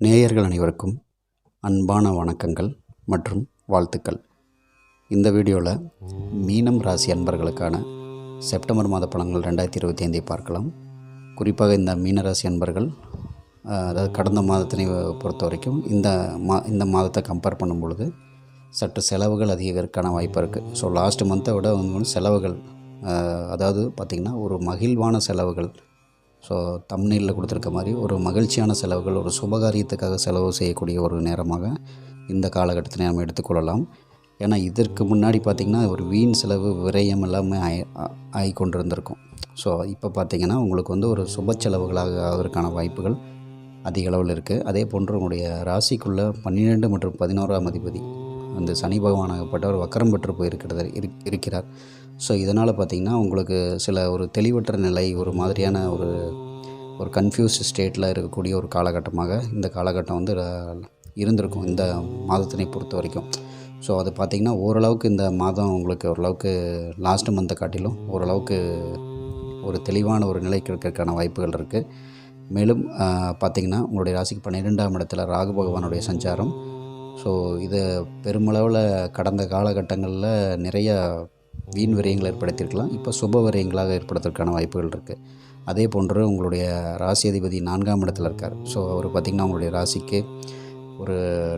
நேயர்கள் அனைவருக்கும் அன்பான வணக்கங்கள் மற்றும் வாழ்த்துக்கள். இந்த வீடியோவில் மீனம் ராசி அன்பர்களுக்கான செப்டம்பர் மாத பலன்கள் 2025 பார்க்கலாம். குறிப்பாக இந்த மீனராசி அன்பர்கள் அதாவது கடந்த மாதத்தினை பொறுத்த வரைக்கும் இந்த மாதத்தை கம்பேர் பண்ணும் பொழுது சற்று செலவுகள் அதிகரிக்கான வாய்ப்பு இருக்குது. ஸோ லாஸ்ட் மந்த்தை விட வந்து செலவுகள் அதாவது பார்த்திங்கன்னா ஒரு மகிழ்வான செலவுகள், ஸோ தம்ப்நெயிலில் கொடுத்துருக்க மாதிரி ஒரு மகிழ்ச்சியான செலவுகள், ஒரு சுபகாரியத்துக்காக செலவு செய்யக்கூடிய ஒரு நேரமாக இந்த காலகட்டத்தை நாம் எடுத்துக்கொள்ளலாம். ஏன்னா இதற்கு முன்னாடி பார்த்திங்கன்னா ஒரு வீண் செலவு விரயம் எல்லாமே ஆகி கொண்டு இருந்திருக்கும். ஸோ இப்போ பார்த்திங்கன்னா உங்களுக்கு வந்து ஒரு சுப செலவுகளாக ஆவதற்கான வாய்ப்புகள் அதிக அளவில் இருக்குது. அதே போன்று உங்களுடைய ராசிக்குள்ளே 12 மற்றும் 11ஆம் அதிபதி அந்த சனி பகவானாகப்பட்டவர் வக்கரம் பெற்று இருக்கிறார். ஸோ இதனால் பார்த்திங்கன்னா உங்களுக்கு சில ஒரு தெளிவற்ற நிலை, ஒரு மாதிரியான ஒரு கன்ஃபியூஸ்ட் ஸ்டேட்டில் இருக்கக்கூடிய ஒரு காலகட்டமாக இந்த காலகட்டம் வந்து இருந்திருக்கும் இந்த மாதத்தினை பொறுத்த வரைக்கும். ஸோ அது பார்த்திங்கன்னா ஓரளவுக்கு இந்த மாதம் உங்களுக்கு ஓரளவுக்கு லாஸ்ட் மந்த்தை காட்டிலும் ஓரளவுக்கு ஒரு தெளிவான ஒரு நிலை கிடைக்கிறதுக்கான வாய்ப்புகள் இருக்குது. மேலும் பார்த்திங்கன்னா உங்களுடைய ராசிக்கு 12ஆம் இடத்துல ராகு பகவானுடைய சஞ்சாரம். ஸோ இது பெருமளவில் கடந்த காலகட்டங்களில் நிறைய வீண் விரயங்கள் ஏற்படுத்தியிருக்கலாம். இப்போ சுப விரயங்களாக ஏற்படுத்துவதற்கான வாய்ப்புகள் இருக்குது. அதே போன்று உங்களுடைய ராசி அதிபதி 4ஆம் இடத்துல இருக்கார். ஸோ அவர் பார்த்திங்கன்னா உங்களுடைய ராசிக்கு ஒரு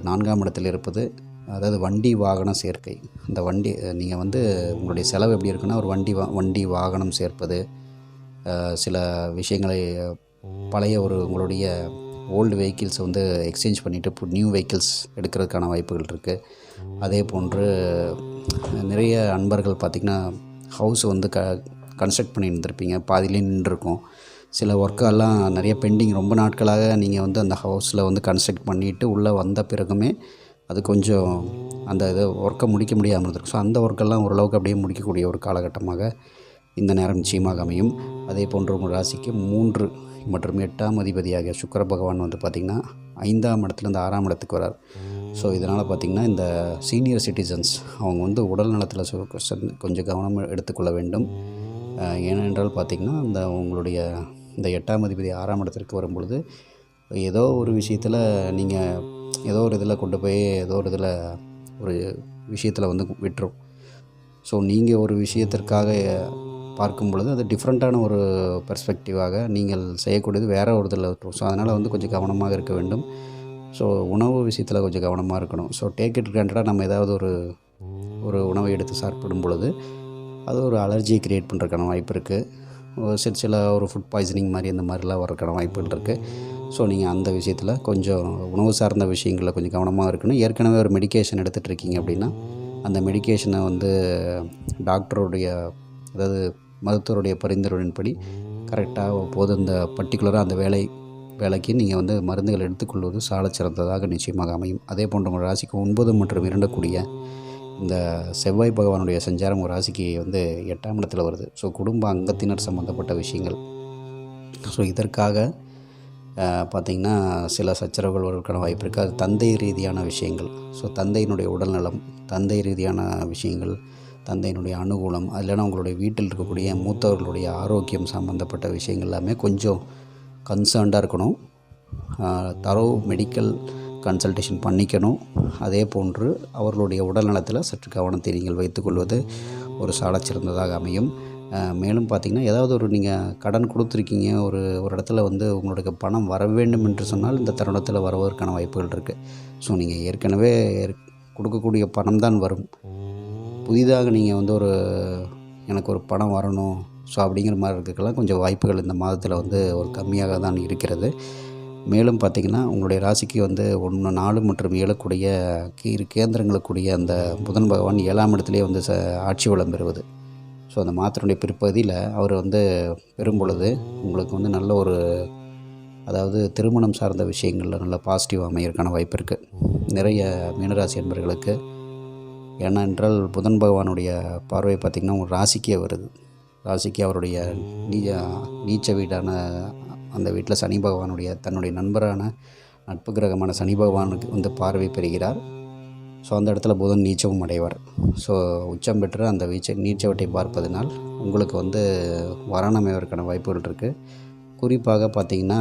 4ஆம் இடத்தில் இருப்பது, அதாவது வண்டி வாகன சேர்க்கை. இந்த வண்டி நீங்கள் வந்து உங்களுடைய செலவு எப்படி இருக்குன்னா ஒரு வண்டி வாகனம் சேர்ப்பது, சில விஷயங்களை பழைய உங்களுடைய ஓல்டு வெஹிக்கிள்ஸை வந்து எக்ஸ்சேஞ்ச் பண்ணிவிட்டு நியூ வெஹிக்கிள்ஸ் எடுக்கிறதுக்கான வாய்ப்புகள் இருக்குது. அதே போன்று நிறைய அன்பர்கள் பார்த்திங்கன்னா ஹவுஸ் வந்து கன்ஸ்ட்ரக்ட் பண்ணி இருந்திருப்பீங்க, பாதியிலே நின்றுருக்கும். சில ஒர்க்கெல்லாம் நிறைய பெண்டிங், ரொம்ப நாட்களாக நீங்கள் வந்து அந்த ஹவுஸில் வந்து கன்ஸ்ட்ரக்ட் பண்ணிவிட்டு உள்ளே வந்த பிறகுமே அது கொஞ்சம் அந்த ஒர்க்கை முடிக்க முடியாமல் இருந்திருக்கும். ஸோ அந்த ஒர்க்கெல்லாம் ஓரளவுக்கு அப்படியே முடிக்கக்கூடிய ஒரு காலகட்டமாக இந்த நேரம் நிச்சயமாக அமையும். அதே போன்று உங்கள் ராசிக்கு 3 மற்றும் 8ஆம் அதிபதியாக சுக்கிர பகவான் வந்து பார்த்திங்கன்னா 5ஆம் இடத்துலேருந்து 6ஆம் இடத்துக்கு வரார். ஸோ இதனால் பார்த்திங்கன்னா இந்த சீனியர் சிட்டிசன்ஸ் அவங்க வந்து உடல் நலத்தில் கொஞ்சம் கவனம் எடுத்துக்கொள்ள வேண்டும். ஏனென்றால் பார்த்திங்கன்னா உங்களுடைய இந்த 8ஆம் அதிபதி 6ஆம் இடத்திற்கு வரும்பொழுது ஏதோ ஒரு விஷயத்தில் நீங்கள் ஏதோ ஒரு இதில் கொண்டு போய் ஏதோ ஒரு இதில் ஒரு விஷயத்தில் வந்து விட்டுரும். ஸோ நீங்கள் ஒரு விஷயத்திற்காக பார்க்கும் பொழுது அது டிஃப்ரெண்ட்டான ஒரு பெர்ஸ்பெக்டிவாக நீங்கள் செய்யக்கூடியது வேறு ஒரு இதில் இருக்கும். ஸோ அதனால் வந்து கொஞ்சம் கவனமாக இருக்க வேண்டும். ஸோ உணவு விஷயத்தில் கொஞ்சம் கவனமாக இருக்கணும். ஸோ டேக் இட் கிராண்டடாக நம்ம ஏதாவது ஒரு உணவை எடுத்து சாப்பிடும் பொழுது அது ஒரு அலர்ஜியை க்ரியேட் பண்ணுறதுக்கான வாய்ப்பு இருக்குது. சில ஒரு ஃபுட் பாய்சனிங் மாதிரி இந்த மாதிரிலாம் வரதுக்கான வாய்ப்புகள் இருக்குது. ஸோ நீங்கள் அந்த விஷயத்தில் கொஞ்சம் உணவு சார்ந்த விஷயங்களில் கொஞ்சம் கவனமாக இருக்கணும். ஏற்கனவே ஒரு மெடிக்கேஷன் எடுத்துகிட்டு இருக்கீங்க அப்படின்னா அந்த மெடிக்கேஷனை வந்து டாக்டருடைய, அதாவது மருத்துவருடைய பரிந்துரையின்படி கரெக்டாக போது அந்த பர்டிகுலராக அந்த வேலைக்கு நீங்கள் வந்து மருந்துகள் எடுத்துக்கொள்வது சால சிறந்ததாக நிச்சயமாக அமையும். அதே போன்ற உங்கள் ராசிக்கு 9 மற்றும் 2 கூடிய இந்த செவ்வாய் பகவானுடைய சஞ்சாரம் ஒரு ராசிக்கு வந்து 8ஆம் இடத்துல வருது. ஸோ குடும்ப அங்கத்தினர் சம்மந்தப்பட்ட விஷயங்கள். ஸோ இதற்காக பார்த்திங்கன்னா சில சச்சரவுகள் வருவதற்கான வாய்ப்பு இருக்குது. அது தந்தை ரீதியான விஷயங்கள். ஸோ தந்தையினுடைய உடல்நலம், தந்தை ரீதியான விஷயங்கள், தந்தையினுடைய அனுகூலம், அது இல்லைனா உங்களுடைய வீட்டில் இருக்கக்கூடிய மூத்தவர்களுடைய ஆரோக்கியம் சம்மந்தப்பட்ட விஷயங்கள் எல்லாமே கொஞ்சம் கன்சர்ன்டாக இருக்கணும். தரவு மெடிக்கல் கன்சல்டேஷன் பண்ணிக்கணும். அதே போன்று அவர்களுடைய உடல் நலத்தில் சற்று கவனத்தை நீங்கள் வைத்துக்கொள்வது ஒரு சாலச்சிறந்ததாக அமையும். மேலும் பார்த்திங்கன்னா ஏதாவது நீங்கள் கடன் கொடுத்துருக்கீங்க, ஒரு இடத்துல வந்து உங்களுக்கு பணம் வர வேண்டும் என்று சொன்னால் இந்த தருணத்தில் வருவதற்கான வாய்ப்புகள் இருக்குது. ஸோ நீங்கள் ஏற்கனவே கொடுக்கக்கூடிய பணம் தான் வரும். புதிதாக நீங்கள் வந்து எனக்கு ஒரு பணம் வரணும் ஸோ அப்படிங்கிற மாதிரி இருக்கிறதுக்கெல்லாம் கொஞ்சம் வாய்ப்புகள் இந்த மாதத்தில் வந்து ஒரு கம்மியாக தான் இருக்கிறது. மேலும் பார்த்திங்கன்னா உங்களுடைய ராசிக்கு வந்து 1, 4 மற்றும் 7 கூடிய கேந்திரங்களுக்குரிய அந்த புதன் பகவான் 7ஆம் இடத்துலேயே வந்து ஆட்சி வளம் பெறுவது. ஸோ அந்த மாதத்தினுடைய பிற்பகுதியில் அவர் வந்து பெறும் பொழுது உங்களுக்கு வந்து நல்ல அதாவது திருமணம் சார்ந்த விஷயங்களில் நல்ல பாசிட்டிவ் அமையறதுக்கான வாய்ப்பு இருக்குது நிறைய மீனராசி அன்பர்களுக்கு. ஏனென்றால் புதன் பகவானுடைய பார்வை பார்த்திங்கன்னா உங்கள் ராசிக்கே வருது. ராசிக்கு அவருடைய நீச்ச வீடான அந்த வீட்டில் சனி பகவானுடைய தன்னுடைய நட்பு கிரகமான சனி பகவானுக்கு வந்து பார்வை பெறுகிறார். ஸோ அந்த இடத்துல புதன் நீச்சமும் அடைவார். ஸோ உச்சம் பெற்று அந்த நீச்சவட்டை பார்ப்பதனால் உங்களுக்கு வந்து வரணம் அமைவதற்கான வாய்ப்புகள் இருக்குது. குறிப்பாக பார்த்திங்கன்னா,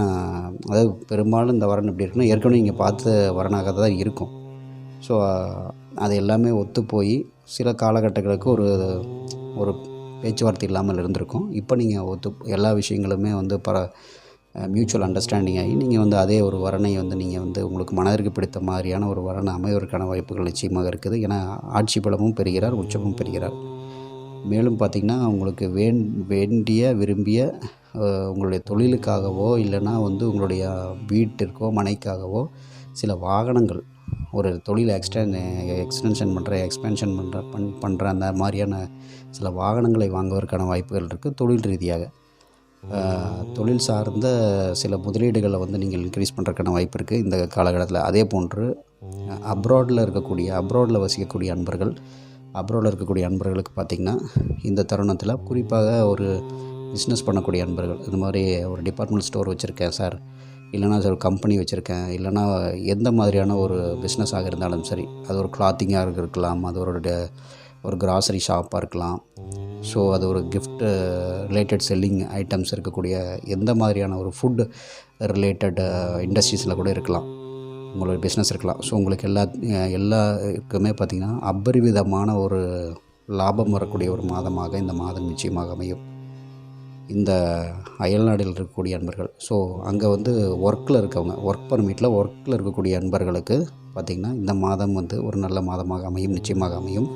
அதாவது பெரும்பாலும் இந்த வரன் எப்படி இருக்குன்னா, ஏற்கனவே நீங்கள் பார்த்த வரனாக தான் இருக்கும். ஸோ அது எல்லாமே ஒத்து போய் சில காலகட்டங்களுக்கு ஒரு ஒரு பேச்சுவார்த்தை இல்லாமல் இருந்திருக்கும். இப்போ நீங்கள் எல்லா விஷயங்களுமே வந்து மியூச்சுவல் அண்டர்ஸ்டாண்டிங் ஆகி நீங்கள் வந்து அதே ஒரு வரனை வந்து நீங்கள் வந்து உங்களுக்கு மனதிற்கு பிடித்த மாதிரியான ஒரு வரனை அமைவதற்கான வாய்ப்புகள் நிச்சயமாக இருக்குது. ஏன்னா ஆட்சி பலமும் பெறுகிறார், உச்சமும் பெறுகிறார். மேலும் பார்த்திங்கன்னா, உங்களுக்கு வேண்டிய விரும்பிய உங்களுடைய தொழிலுக்காகவோ இல்லைன்னா வந்து உங்களுடைய வீட்டிற்கோ மனைக்காகவோ சில வாகனங்கள், ஒரு தொழில் எக்ஸ்பேன்ஷன் பண்ணுற அந்த மாதிரியான சில வாகனங்களை வாங்குவதற்கான வாய்ப்புகள் இருக்குது. தொழில் ரீதியாக தொழில் சார்ந்த சில முதலீடுகளை வந்து நீங்கள் இன்க்ரீஸ் பண்ணுறதுக்கான வாய்ப்பு இருக்குது இந்த காலகட்டத்தில். அதே போன்று அப்ராடில் வசிக்கக்கூடிய அன்பர்களுக்கு பார்த்திங்கன்னா, இந்த தருணத்தில் குறிப்பாக ஒரு பிஸ்னஸ் பண்ணக்கூடிய அன்பர்கள், இது மாதிரி ஒரு டிபார்ட்மெண்ட் ஸ்டோர் வச்சுருக்கேன் சார், இல்லைனா ஒரு கம்பெனி வச்சுருக்கேன், இல்லைனா எந்த மாதிரியான ஒரு பிஸ்னஸாக இருந்தாலும் சரி, அது ஒரு கிளாத்திங்காக இருக்கலாம், அது ஒரு கிராசரி ஷாப்பாக இருக்கலாம், ஸோ அது ஒரு கிஃப்ட் ரிலேட்டட் செல்லிங் ஐட்டம்ஸ் இருக்கக்கூடிய எந்த மாதிரியான ஒரு ஃபுட் ரிலேட்டட் இண்டஸ்ட்ரீஸில் கூட இருக்கலாம், உங்களோட பிஸ்னஸ் இருக்கலாம். ஸோ உங்களுக்கு எல்லாருக்குமே பார்த்திங்கன்னா அபரிவிதமான ஒரு லாபம் வரக்கூடிய ஒரு மாதமாக இந்த மாதம் நிச்சயமாக அமையும். இந்த அயல்நாட்டில் இருக்கக்கூடிய அன்பர்கள், ஸோ அங்கே வந்து ஒர்க் பர்மிட்டில் இருக்கக்கூடிய அன்பர்களுக்கு பார்த்திங்கன்னா இந்த மாதம் வந்து ஒரு நல்ல மாதமாக அமையும், நிச்சயமாக அமையும்.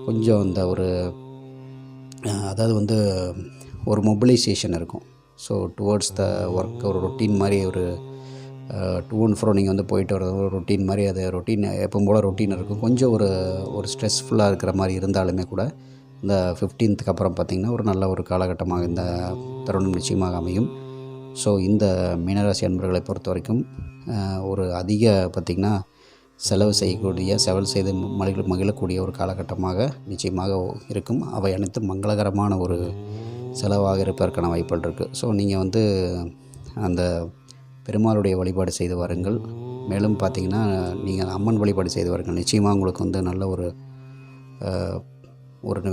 கொஞ்சம் அந்த அதாவது வந்து ஒரு மொபிலைசேஷன் இருக்கும். ஸோ டுவர்ட்ஸ் த ஒர்க், ஒரு ரொட்டீன் மாதிரி ஒரு டூ அண்ட் ஃப்ரோ நீங்கள் வந்து போயிட்டு வர்றது ஒரு ரொட்டீன் மாதிரி, அது ரொட்டீன் எப்பவும் போல் ரொட்டீன் இருக்கும். கொஞ்சம் ஒரு ஸ்ட்ரெஸ்ஃபுல்லாக இருக்கிற மாதிரி இருந்தாலுமே கூட இந்த 15க்கு அப்புறம் பார்த்திங்கன்னா ஒரு நல்ல ஒரு காலகட்டமாக இந்த தருணம் நிச்சயமாக அமையும். ஸோ இந்த மீனராசி அன்பர்களை பொறுத்த வரைக்கும் ஒரு அதிக பார்த்திங்கன்னா செலவு செய்து மகிழக்கூடிய ஒரு காலகட்டமாக நிச்சயமாக இருக்கும். அவை அனைத்தும் மங்களகரமான ஒரு செலவாக இருப்பதற்கான வாய்ப்புகள் இருக்குது. ஸோ நீங்கள் வந்து அந்த பெருமாளுடைய வழிபாடு செய்து வாருங்கள். மேலும் பார்த்திங்கன்னா நீங்கள் அம்மன் வழிபாடு செய்து வாருங்கள். நிச்சயமாக உங்களுக்கு வந்து நல்ல ஒரு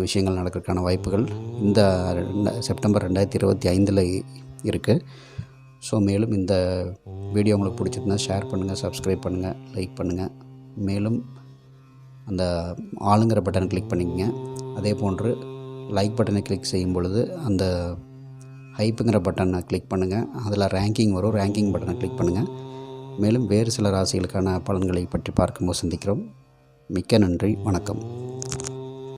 விஷயங்கள் நடக்கிறதுக்கான வாய்ப்புகள் இந்த செப்டம்பர் 2025 இருக்குது. ஸோ மேலும் இந்த வீடியோ உங்களுக்கு பிடிச்சிருந்தா ஷேர் பண்ணுங்கள், சப்ஸ்கிரைப் பண்ணுங்கள், லைக் பண்ணுங்கள். மேலும் அந்த ஆளுங்கிற பட்டனை கிளிக் பண்ணிக்கங்க. அதே போன்று லைக் பட்டனை கிளிக் செய்யும் பொழுது அந்த ஹைப்புங்கிற பட்டனை கிளிக் பண்ணுங்கள். அதில் ரேங்கிங் வரும், ரேங்கிங் பட்டனை கிளிக் பண்ணுங்கள். மேலும் வேறு சில ராசிகளுக்கான பலன்களை பற்றி பார்க்கும்போது சந்திக்கிறோம். மிக்க நன்றி, வணக்கம்.